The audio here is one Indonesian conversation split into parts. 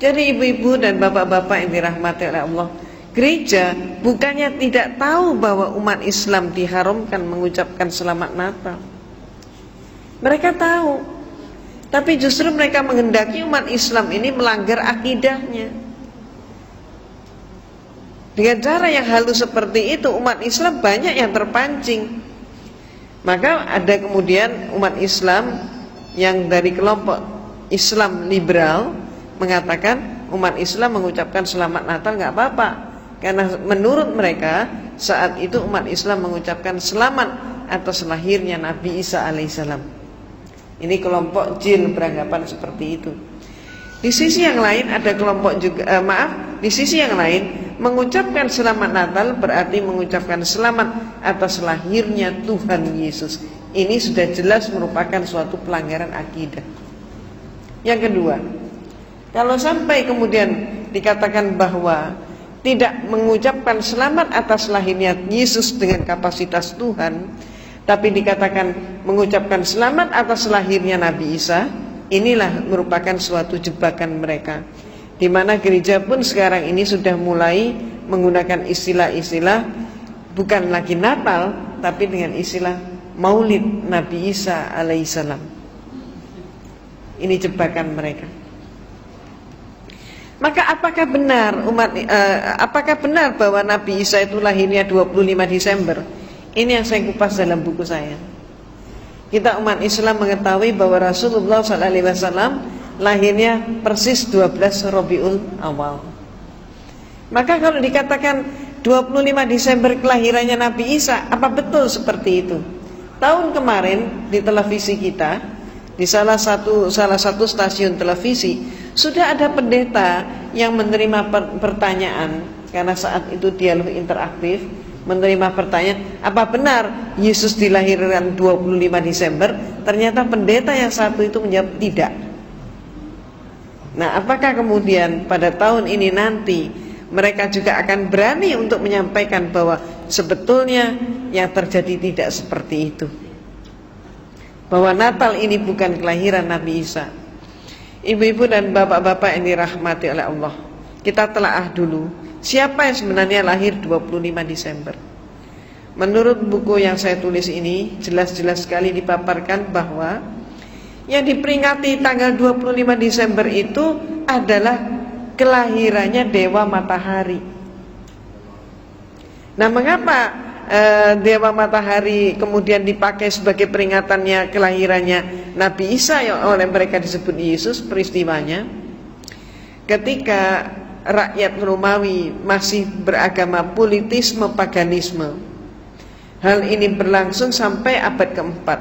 Jadi ibu-ibu dan bapak-bapak yang dirahmati oleh Allah, gereja bukannya tidak tahu bahwa umat Islam diharamkan mengucapkan selamat Natal. Mereka tahu, tapi justru mereka menghendaki umat Islam ini melanggar akidahnya. Dengan cara yang halus seperti itu, umat Islam banyak yang terpancing. Maka ada kemudian umat Islam yang dari kelompok Islam liberal mengatakan umat Islam mengucapkan selamat Natal nggak apa-apa, karena menurut mereka saat itu umat Islam mengucapkan selamat atas lahirnya Nabi Isa alaihissalam. Ini kelompok jin beranggapan seperti itu. Di sisi yang lain ada kelompok juga di sisi yang lain mengucapkan selamat Natal berarti mengucapkan selamat atas lahirnya Tuhan Yesus. Ini sudah jelas merupakan suatu pelanggaran akidah. Yang kedua, kalau sampai kemudian dikatakan bahwa tidak mengucapkan selamat atas lahirnya Yesus dengan kapasitas Tuhan, tapi dikatakan mengucapkan selamat atas lahirnya Nabi Isa, inilah merupakan suatu jebakan mereka, di mana gereja pun sekarang ini sudah mulai menggunakan istilah-istilah bukan lagi Natal, tapi dengan istilah Maulid Nabi Isa alaihissalam. Ini jebakan mereka. Maka apakah benar bahwa Nabi Isa itu lahirnya 25 Desember? Ini yang saya kupas dalam buku saya. Kita umat Islam mengetahui bahwa Rasulullah SAW lahirnya persis 12 Rabiul Awal. Maka kalau dikatakan 25 Desember kelahirannya Nabi Isa, apa betul seperti itu? Tahun kemarin di televisi kita, di salah satu stasiun televisi, sudah ada pendeta yang menerima pertanyaan, karena saat itu dialog interaktif, menerima pertanyaan, apa benar Yesus dilahirkan 25 Desember? Ternyata pendeta yang satu itu menjawab tidak. Nah, apakah kemudian pada tahun ini nanti mereka juga akan berani untuk menyampaikan bahwa sebetulnya yang terjadi tidak seperti itu, bahwa Natal ini bukan kelahiran Nabi Isa? Ibu-ibu dan bapak-bapak yang dirahmati oleh Allah, kita telaah dulu siapa yang sebenarnya lahir 25 Desember. Menurut buku yang saya tulis ini, jelas-jelas sekali dipaparkan bahwa yang diperingati tanggal 25 Desember itu adalah kelahirannya Dewa Matahari. Nah, mengapa Dewa Matahari kemudian dipakai sebagai peringatannya kelahirannya Nabi Isa yang oleh mereka disebut Yesus? Peristiwanya ketika rakyat Romawi masih beragama politisme paganisme. Hal ini berlangsung sampai abad keempat,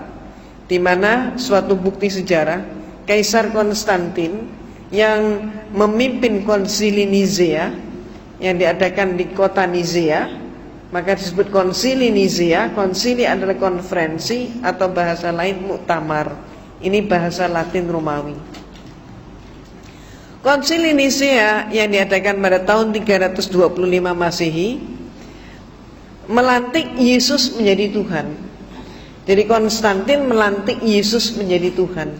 di mana suatu bukti sejarah Kaisar Konstantin yang memimpin konsili Nizea yang diadakan di kota Nizea, maka disebut konsili Nizea. Konsili adalah konferensi atau bahasa lain muktamar. Ini bahasa Latin Romawi. Konsili Nizea yang diadakan pada tahun 325 Masehi melantik Yesus menjadi Tuhan. Jadi Konstantin melantik Yesus menjadi Tuhan,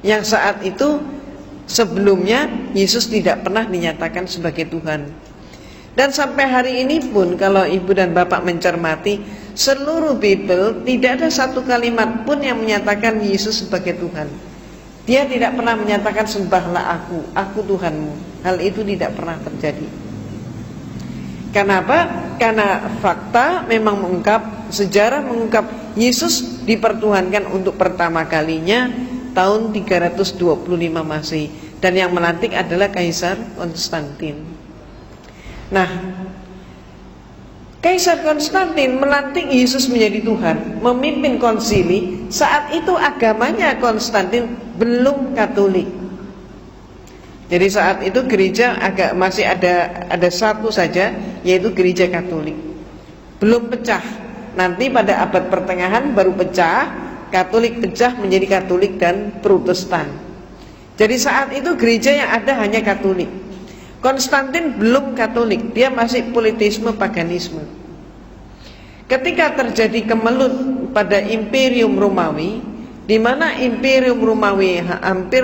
yang saat itu sebelumnya Yesus tidak pernah dinyatakan sebagai Tuhan. Dan sampai hari ini pun kalau ibu dan bapak mencermati seluruh Bible, tidak ada satu kalimat pun yang menyatakan Yesus sebagai Tuhan. Dia tidak pernah menyatakan sembahlah aku Tuhanmu. Hal itu tidak pernah terjadi. Kenapa? Karena fakta memang mengungkap, sejarah mengungkap Yesus dipertuhankan untuk pertama kalinya tahun 325 Masehi, dan yang melantik adalah Kaisar Konstantin. Nah, Kaisar Konstantin melantik Yesus menjadi Tuhan, memimpin konsili. Saat itu agamanya Konstantin belum Katolik. Jadi saat itu gereja masih ada satu saja, yaitu gereja Katolik. Belum pecah. Nanti pada abad pertengahan baru pecah, Katolik pecah menjadi Katolik dan Protestan. Jadi saat itu gereja yang ada hanya Katolik. Konstantin belum Katolik, dia masih politisme paganisme. Ketika terjadi kemelut pada Imperium Romawi, di mana Imperium Romawi hampir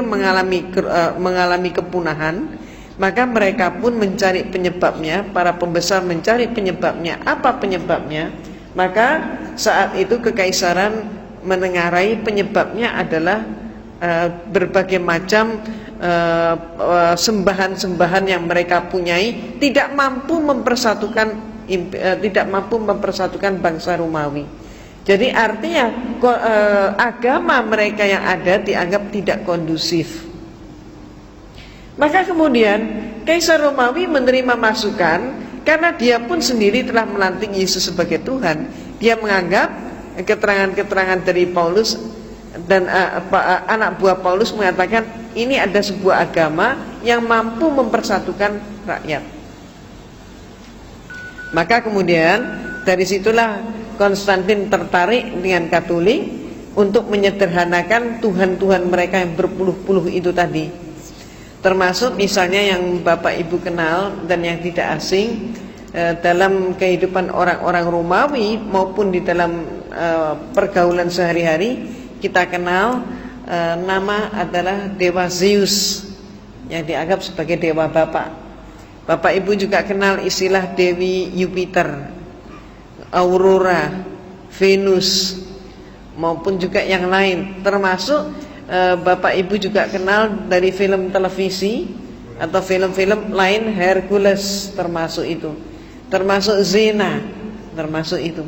mengalami kepunahan, maka mereka pun mencari penyebabnya, para pembesar mencari penyebabnya. Apa penyebabnya? Maka saat itu kekaisaran menengarai penyebabnya adalah berbagai macam sembahan-sembahan yang mereka punyai tidak mampu mempersatukan bangsa Romawi. Jadi artinya agama mereka yang ada dianggap tidak kondusif. Maka kemudian Kaisar Romawi menerima masukan, karena dia pun sendiri telah melantik Yesus sebagai Tuhan. Dia menganggap keterangan-keterangan dari Paulus dan anak buah Paulus mengatakan ini ada sebuah agama yang mampu mempersatukan rakyat. Maka kemudian dari situlah Konstantin tertarik dengan Katolik untuk menyederhanakan Tuhan-Tuhan mereka yang berpuluh-puluh itu tadi. Termasuk misalnya yang Bapak Ibu kenal dan yang tidak asing dalam kehidupan orang-orang Romawi maupun di dalam pergaulan sehari-hari, kita kenal nama adalah Dewa Zeus yang dianggap sebagai Dewa Bapak. Bapak Ibu juga kenal istilah Dewi Jupiter, Aurora, Venus, maupun juga yang lain. Termasuk Bapak Ibu juga kenal dari film televisi atau film-film lain, Hercules termasuk itu, termasuk Xena termasuk itu.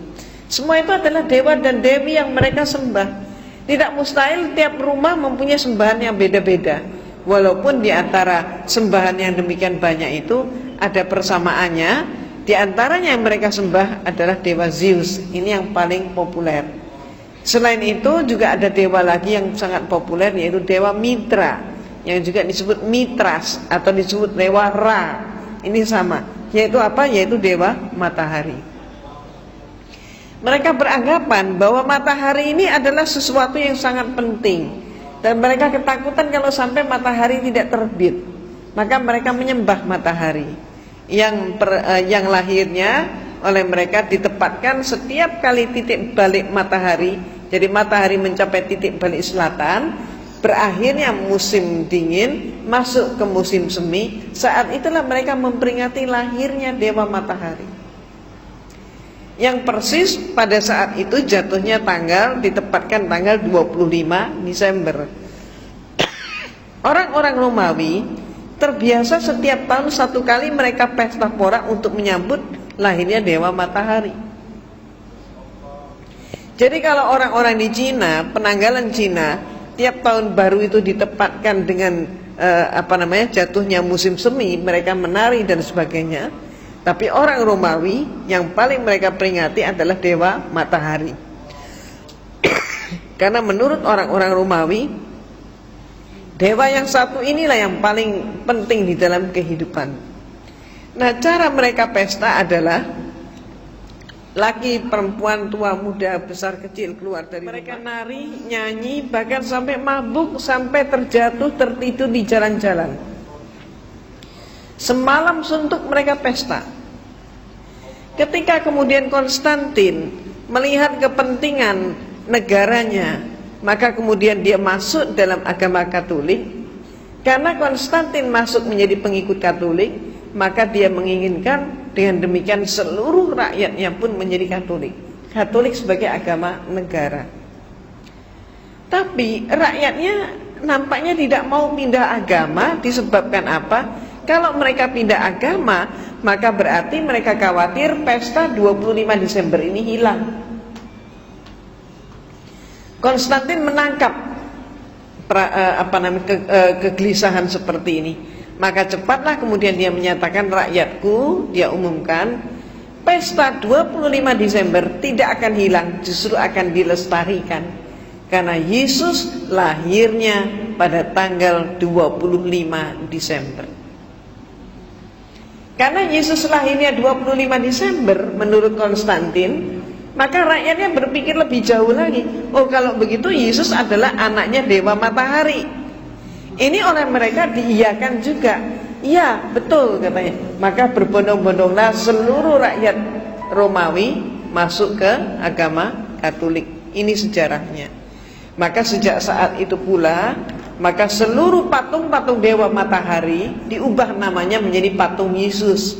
Semua itu adalah dewa dan dewi yang mereka sembah. Tidak mustahil tiap rumah mempunyai sembahan yang beda-beda. Walaupun di antara sembahan yang demikian banyak itu ada persamaannya. Di antaranya yang mereka sembah adalah Dewa Zeus. Ini yang paling populer. Selain itu juga ada dewa lagi yang sangat populer, yaitu Dewa Mitra, yang juga disebut Mitras atau disebut Dewa Ra. Ini sama, yaitu apa? Yaitu Dewa Matahari. Mereka beranggapan bahwa matahari ini adalah sesuatu yang sangat penting, dan mereka ketakutan kalau sampai matahari tidak terbit. Maka mereka menyembah matahari yang lahirnya oleh mereka ditempatkan setiap kali titik balik matahari. Jadi matahari mencapai titik balik selatan, berakhirnya musim dingin, masuk ke musim semi. Saat itulah mereka memperingati lahirnya Dewa Matahari, yang persis pada saat itu jatuhnya ditempatkan tanggal 25 Desember. Orang-orang Romawi terbiasa setiap tahun satu kali mereka pesta pora untuk menyambut lahirnya Dewa Matahari. Jadi kalau orang-orang di Cina, penanggalan Cina, tiap tahun baru itu ditempatkan dengan jatuhnya musim semi, mereka menari dan sebagainya. Tapi orang Romawi yang paling mereka peringati adalah Dewa Matahari. Karena menurut orang-orang Romawi, dewa yang satu inilah yang paling penting di dalam kehidupan. Nah, cara mereka pesta adalah laki, perempuan, tua, muda, besar, kecil keluar dari mereka rumah. Nari, nyanyi, bahkan sampai mabuk, sampai terjatuh, tertidur di jalan-jalan. Semalam suntuk mereka pesta. Ketika kemudian Konstantin melihat kepentingan negaranya, maka kemudian dia masuk dalam agama Katolik. Karena Konstantin masuk menjadi pengikut Katolik, maka dia menginginkan dengan demikian seluruh rakyatnya pun menjadi Katolik. Katolik sebagai agama negara. Tapi rakyatnya nampaknya tidak mau pindah agama. Disebabkan apa? Kalau mereka pindah agama, maka berarti mereka khawatir pesta 25 Desember ini hilang. Konstantin menangkap kegelisahan seperti ini. Maka cepatlah kemudian dia menyatakan, rakyatku, dia umumkan, pesta 25 Desember tidak akan hilang, justru akan dilestarikan. Karena Yesus lahirnya pada tanggal 25 Desember. Karena Yesus lahirnya 25 Desember menurut Konstantin, maka rakyatnya berpikir lebih jauh lagi. Oh, kalau begitu Yesus adalah anaknya Dewa Matahari. Ini oleh mereka diiyakan juga. Ya, betul katanya. Maka berbondong-bondonglah seluruh rakyat Romawi masuk ke agama Katolik. Ini sejarahnya. Maka sejak saat itu pula, maka seluruh patung-patung dewa matahari diubah namanya menjadi patung Yesus.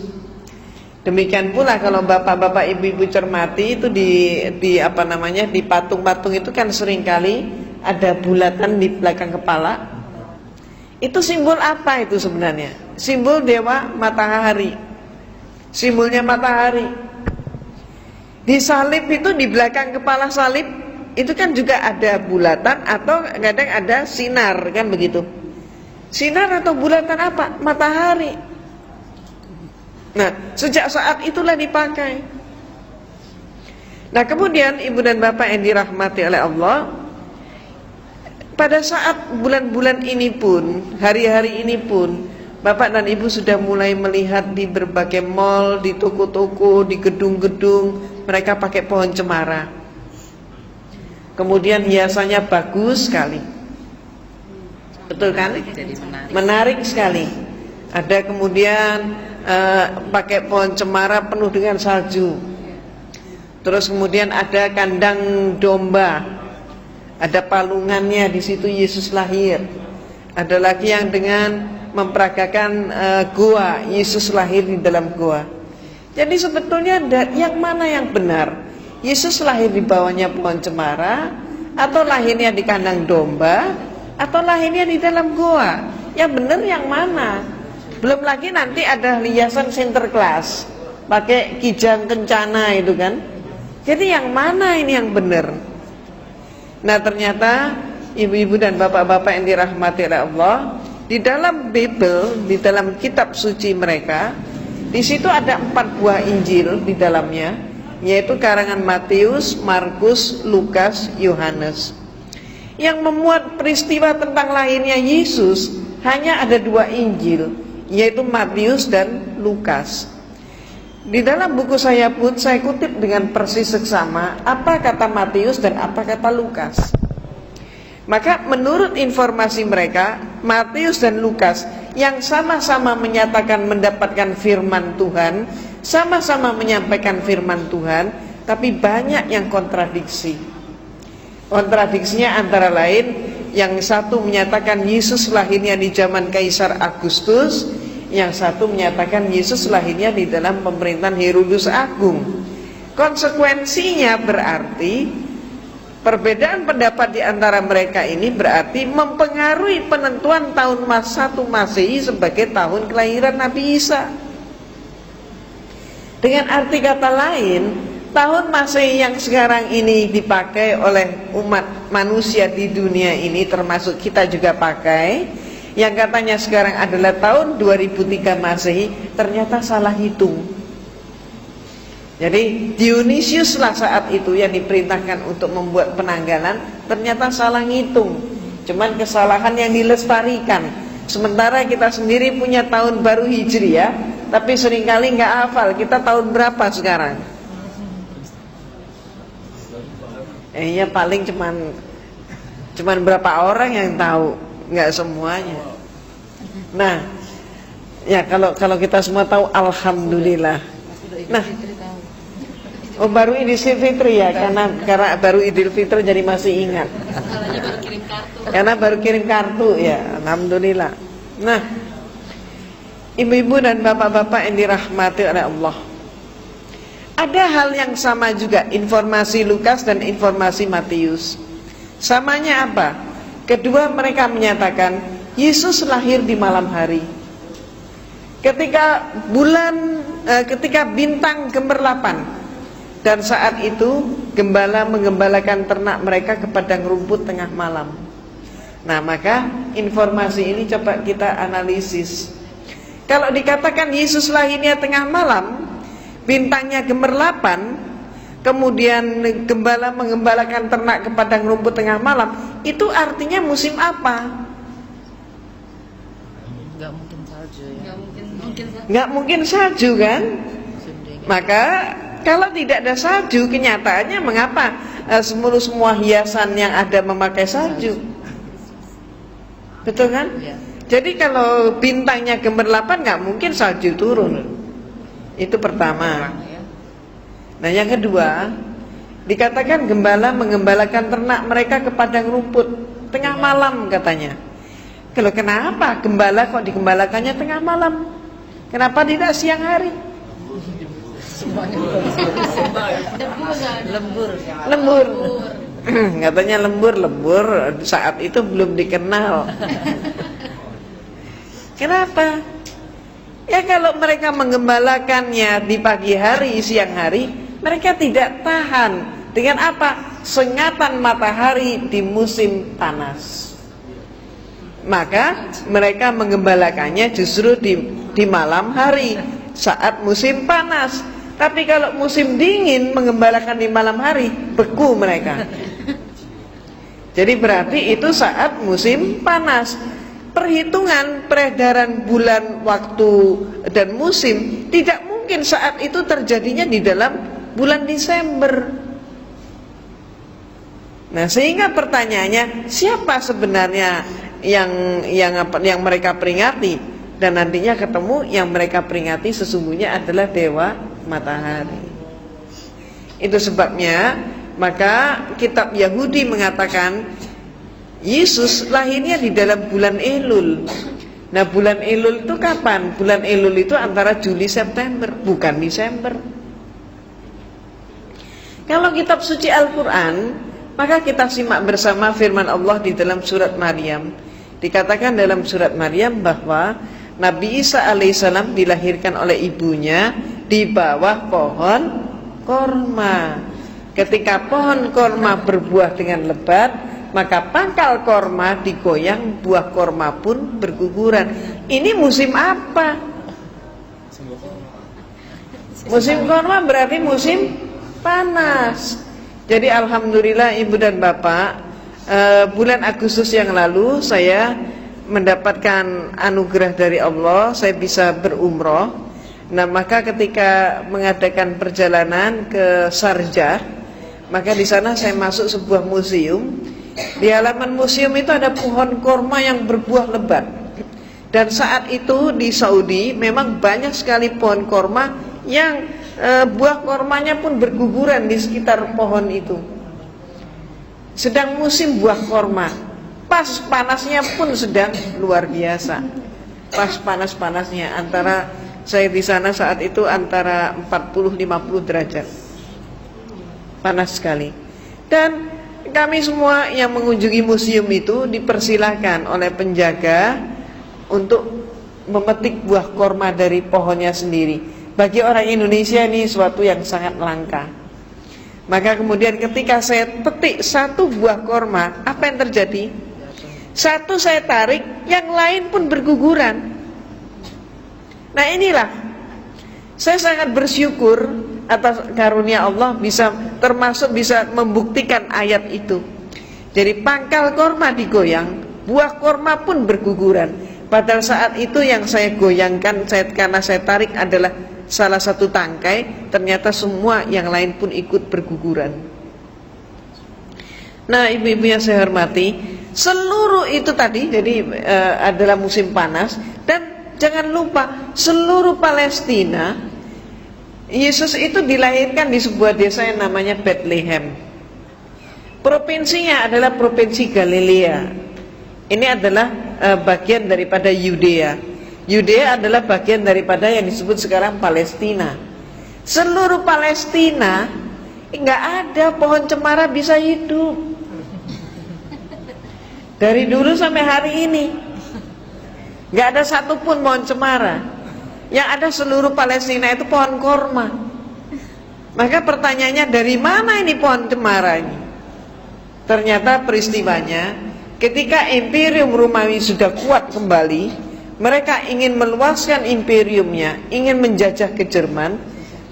Demikian pula kalau bapak-bapak ibu-ibu cermati itu di apa namanya, di patung-patung itu kan seringkali ada bulatan di belakang kepala. Itu simbol apa itu sebenarnya? Simbol dewa matahari. Simbolnya matahari. Di salib itu, di belakang kepala salib itu kan juga ada bulatan atau kadang ada sinar, kan begitu. Sinar atau bulatan apa? Matahari. Nah, sejak saat itulah dipakai. Nah, kemudian ibu dan bapak yang dirahmati oleh Allah, pada saat bulan-bulan ini pun, hari-hari ini pun, bapak dan ibu sudah mulai melihat di berbagai mall, di toko-toko, di gedung-gedung, mereka pakai pohon cemara. Kemudian hiasannya bagus sekali. Betul kan? Menarik sekali. Ada kemudian pakai pohon cemara penuh dengan salju. Terus kemudian ada kandang domba. Ada palungannya, di situ Yesus lahir. Ada lagi yang dengan memperagakan goa, Yesus lahir di dalam goa. Jadi sebetulnya yang mana yang benar? Yesus lahir di bawahnya pohon cemara, atau lahirnya di kandang domba, atau lahirnya di dalam goa? Yang benar yang mana? Belum lagi nanti ada hiasan Sinterklas, pakai kijang kencana itu kan. Jadi yang mana ini yang benar? Nah, ternyata ibu-ibu dan bapak-bapak yang dirahmati oleh Allah, di dalam Bible, di dalam kitab suci mereka, di situ ada 4 buah Injil di dalamnya, yaitu karangan Matius, Markus, Lukas, Yohanes. Yang memuat peristiwa tentang lahirnya Yesus hanya ada 2 Injil, yaitu Matius dan Lukas. Di dalam buku saya pun saya kutip dengan persis seksama apa kata Matius dan apa kata Lukas. Maka menurut informasi mereka, Matius dan Lukas yang sama-sama menyatakan mendapatkan firman Tuhan, sama-sama menyampaikan firman Tuhan, tapi banyak yang kontradiksi. Kontradiksinya antara lain, yang satu menyatakan Yesus lahirnya di zaman Kaisar Agustus, yang satu menyatakan Yesus lahirnya di dalam pemerintahan Herodes Agung. Konsekuensinya berarti perbedaan pendapat di antara mereka ini berarti mempengaruhi penentuan tahun 1 Masehi sebagai tahun kelahiran Nabi Isa. Dengan arti kata lain, tahun Masehi yang sekarang ini dipakai oleh umat manusia di dunia ini, termasuk kita juga pakai, yang katanya sekarang adalah tahun 2003 Masehi, ternyata salah hitung. Jadi Dionysius lah saat itu yang diperintahkan untuk membuat penanggalan, ternyata salah ngitung. Cuman kesalahan yang dilestarikan. Sementara kita sendiri punya tahun baru Hijriah, tapi seringkali nggak hafal kita tahun berapa sekarang. Ya paling cuman berapa orang yang tahu, nggak semuanya. Nah, ya kalau kita semua tahu, alhamdulillah. Nah, oh baru Idul Fitri ya, karena baru Idul Fitri jadi masih ingat. Karena baru kirim kartu ya, alhamdulillah. Nah, ibu-ibu dan bapak-bapak yang dirahmati oleh Allah, ada hal yang sama juga informasi Lukas dan informasi Matius. Samanya apa? Kedua mereka menyatakan Yesus lahir di malam hari. Ketika bintang gemerlapan, dan saat itu gembala menggembalakan ternak mereka ke padang rumput tengah malam. Nah, maka informasi ini coba kita analisis. Kalau dikatakan Yesus lahirnya tengah malam, bintangnya gemerlapan, kemudian gembala menggembalakan ternak ke padang rumput tengah malam, itu artinya musim apa? Nggak mungkin salju ya. Nggak mungkin salju kan? Maka kalau tidak ada salju, kenyataannya mengapa semua hiasan yang ada memakai salju? Betul kan? Ya. Jadi kalau bintangnya gemerlapan, nggak mungkin salju turun. Itu pertama. Nah, yang kedua, Dikatakan gembala mengembalakan ternak mereka ke padang rumput tengah malam katanya. Kalau kenapa gembala kok digembalakannya tengah malam? Kenapa tidak siang hari? Lembur. Katanya lembur saat itu belum dikenal. Kenapa? Ya kalau mereka menggembalakannya di pagi hari, siang hari, mereka tidak tahan dengan apa? Sengatan matahari di musim panas. Maka mereka menggembalakannya justru di malam hari saat musim panas. Tapi kalau musim dingin menggembalakan di malam hari, beku mereka. Jadi berarti itu saat musim panas. Perhitungan peredaran bulan, waktu dan musim tidak mungkin saat itu terjadinya di dalam bulan Desember. Nah, sehingga pertanyaannya, siapa sebenarnya yang mereka peringati? Dan nantinya ketemu yang mereka peringati sesungguhnya adalah dewa matahari. Itu sebabnya maka kitab Yahudi mengatakan Yesus lahirnya di dalam bulan Elul. Nah, bulan Elul itu kapan? Bulan Elul itu antara Juli September, bukan Desember. Kalau kitab suci Al-Quran, maka kita simak bersama firman Allah di dalam surat Maryam. Dikatakan dalam surat Maryam bahwa Nabi Isa alaihissalam dilahirkan oleh ibunya di bawah pohon korma. Ketika pohon korma berbuah dengan lebat, maka pangkal korma digoyang, buah korma pun berguguran. Ini musim apa? Musim korma berarti musim panas. Jadi alhamdulillah ibu dan bapak, bulan Agustus yang lalu saya mendapatkan anugerah dari Allah, saya bisa berumroh. Nah, maka ketika mengadakan perjalanan ke Sharjah, maka di sana saya masuk sebuah museum. Di halaman museum itu ada pohon korma yang berbuah lebat. Dan saat itu di Saudi memang banyak sekali pohon korma yang buah kormanya pun berguguran di sekitar pohon itu. Sedang musim buah korma, pas panasnya pun sedang luar biasa. Pas panas-panasnya, antara saya di sana saat itu antara 40-50 derajat. Panas sekali. Dan kami semua yang mengunjungi museum itu dipersilahkan oleh penjaga untuk memetik buah korma dari pohonnya sendiri. Bagi orang Indonesia ini suatu yang sangat langka. Maka kemudian ketika saya petik satu buah korma, apa yang terjadi? Satu saya tarik, yang lain pun berguguran. Nah, inilah saya sangat bersyukur atas karunia Allah termasuk bisa membuktikan ayat itu. Jadi pangkal korma digoyang, buah korma pun berguguran. Padahal saat itu yang saya goyangkan, karena saya tarik adalah salah satu tangkai, ternyata semua yang lain pun ikut berguguran. Nah, ibu-ibu yang saya hormati, seluruh itu tadi jadi adalah musim panas. Dan jangan lupa seluruh Palestina, Yesus itu dilahirkan di sebuah desa yang namanya Bethlehem. Provinsinya adalah provinsi Galilea. Ini adalah bagian daripada Yudea. Yudea adalah bagian daripada yang disebut sekarang Palestina. Seluruh Palestina nggak ada pohon cemara bisa hidup. Dari dulu sampai hari ini nggak ada satupun pohon cemara. Yang ada seluruh Palestina itu pohon korma. Maka pertanyaannya, dari mana ini pohon cemara ini? Ternyata peristiwanya ketika Imperium Romawi sudah kuat kembali, mereka ingin meluaskan imperiumnya, ingin menjajah ke Jerman.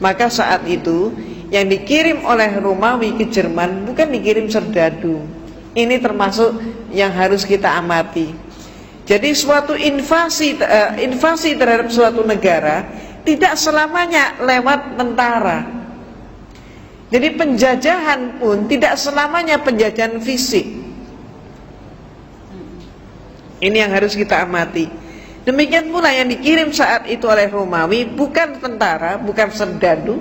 Maka saat itu yang dikirim oleh Romawi ke Jerman bukan dikirim serdadu. Ini termasuk yang harus kita amati. Jadi suatu invasi terhadap suatu negara tidak selamanya lewat tentara. Jadi penjajahan pun tidak selamanya penjajahan fisik. Ini yang harus kita amati. Demikian pula yang dikirim saat itu oleh Romawi bukan tentara, bukan serdadu,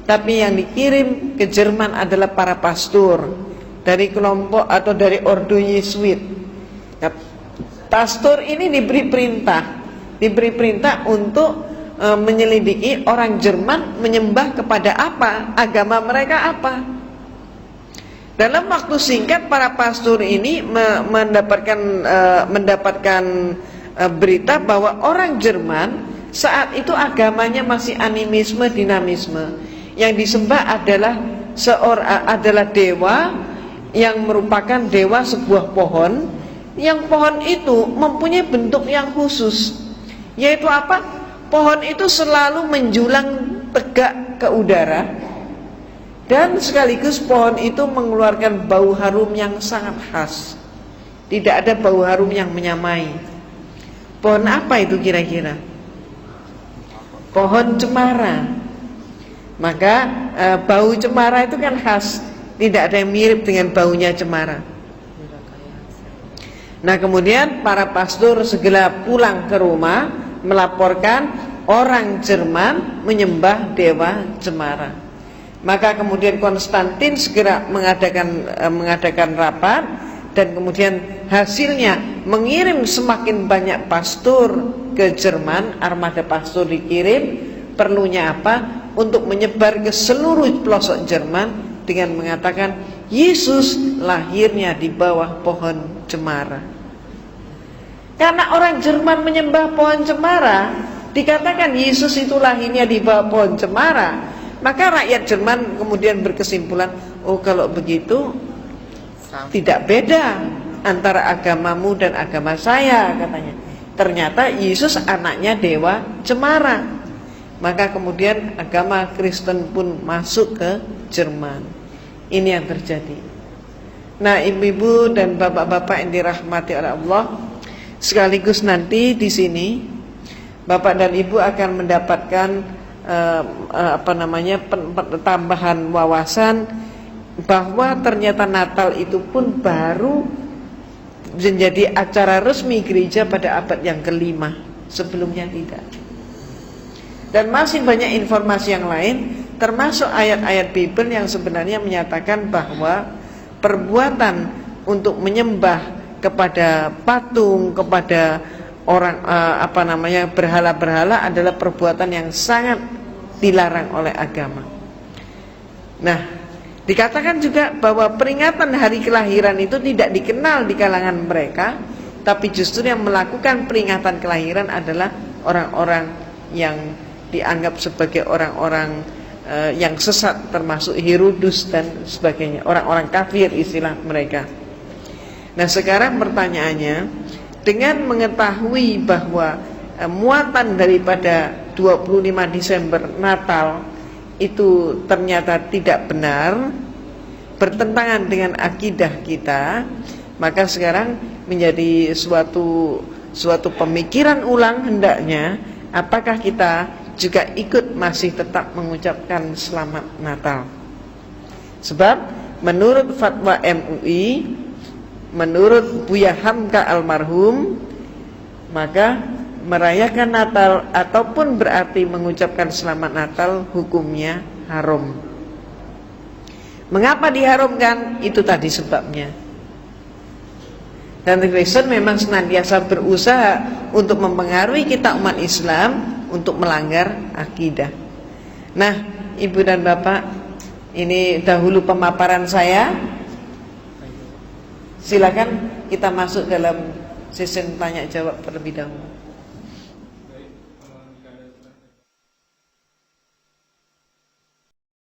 tapi yang dikirim ke Jerman adalah para pastor dari kelompok atau dari ordo Yesuit. Nah, pastor ini diberi perintah untuk menyelidiki orang Jerman menyembah kepada apa, agama mereka apa. Dalam waktu singkat para pastor ini mendapatkan berita bahwa orang Jerman saat itu agamanya masih animisme, dinamisme. Yang disembah adalah dewa yang merupakan dewa sebuah pohon, yang pohon itu mempunyai bentuk yang khusus, yaitu apa? Pohon itu selalu menjulang tegak ke udara, dan sekaligus pohon itu mengeluarkan bau harum yang sangat khas. Tidak ada bau harum yang menyamai. Pohon apa itu kira-kira? Pohon cemara. Maka bau cemara itu kan khas, tidak ada yang mirip dengan baunya cemara. Nah, kemudian para pastor segera pulang ke rumah melaporkan orang Jerman menyembah dewa cemara. Maka kemudian Konstantin segera mengadakan rapat, dan kemudian hasilnya mengirim semakin banyak pastor ke Jerman. Armada pastor dikirim, perlunya apa? Untuk menyebar ke seluruh pelosok Jerman dengan mengatakan Yesus lahirnya di bawah pohon cemara. Karena orang Jerman menyembah pohon cemara, dikatakan Yesus itu lahirnya di bawah pohon cemara, maka rakyat Jerman kemudian berkesimpulan, oh kalau begitu tidak beda antara agamamu dan agama saya, katanya. Ternyata Yesus anaknya dewa cemara. Maka kemudian agama Kristen pun masuk ke Jerman. Ini yang terjadi. Nah, ibu-ibu dan bapak-bapak yang dirahmati oleh Allah, sekaligus nanti di sini bapak dan ibu akan mendapatkan tambahan wawasan bahwa ternyata Natal itu pun baru menjadi acara resmi gereja pada abad yang ke-5. Sebelumnya tidak. Dan masih banyak informasi yang lain, termasuk ayat-ayat Bible yang sebenarnya menyatakan bahwa perbuatan untuk menyembah kepada patung, kepada orang berhala-berhala adalah perbuatan yang sangat dilarang oleh agama. Nah, dikatakan juga bahwa peringatan hari kelahiran itu tidak dikenal di kalangan mereka, tapi justru yang melakukan peringatan kelahiran adalah orang-orang yang dianggap sebagai orang-orang yang sesat, termasuk Herodus dan sebagainya, orang-orang kafir istilah mereka. Nah, sekarang pertanyaannya, dengan mengetahui bahwa muatan daripada 25 Desember Natal itu ternyata tidak benar, bertentangan dengan akidah kita, maka sekarang menjadi suatu pemikiran ulang hendaknya, apakah kita juga ikut masih tetap mengucapkan selamat Natal. Sebab menurut fatwa MUI, menurut Buya Hamka almarhum, maka merayakan Natal ataupun berarti mengucapkan selamat Natal hukumnya haram. Mengapa diharamkan? Itu tadi sebabnya. Dan Kristen memang senantiasa berusaha untuk mempengaruhi kita umat Islam untuk melanggar akidah. Nah, ibu dan bapak, ini dahulu pemaparan saya. Silakan kita masuk dalam sesi tanya jawab terlebih dahulu.